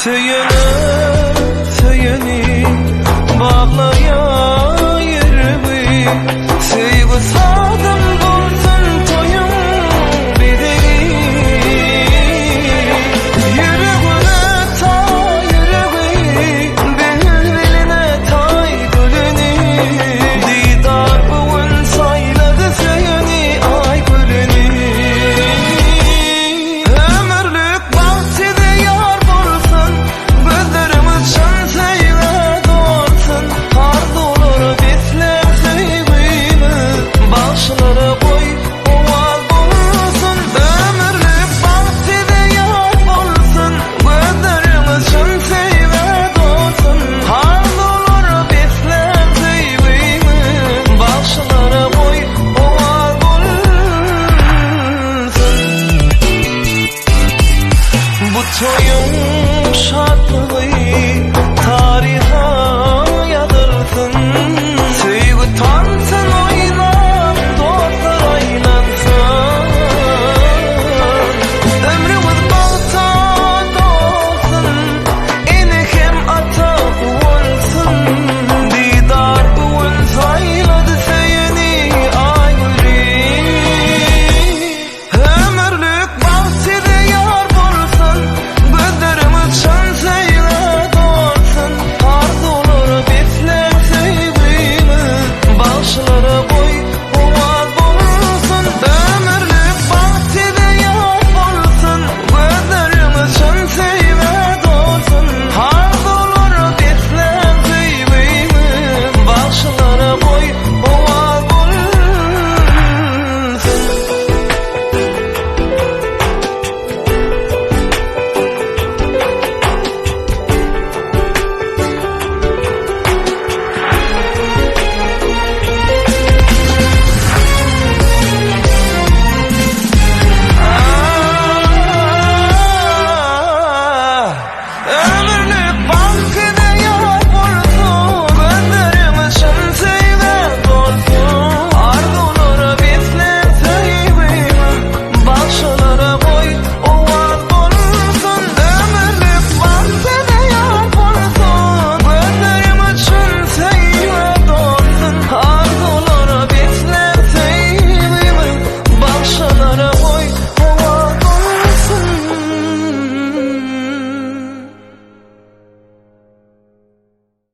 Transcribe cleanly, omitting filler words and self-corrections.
Söyene, söyeni bağlaya yerimi. Sevgi sadım bulsun toyum bedeli. Yüreğine ta yüreği, beline tay gülünü. Didar bugün sayladı seni ay gülünü. Ömürlük bahçede yar bulsun, gözlerimiz şan seyre doğursun. Harda olur bizler sevgimiz, başlara koy oval bulsun. Ömürlük bahçede yar bulsun, gözlerimiz şan seyre doğursun. Harda olur bizler sevgimiz, başlara koy oval bulsun. Bu toyun şartlığı tarihe yazılsın. Sevgi tansın o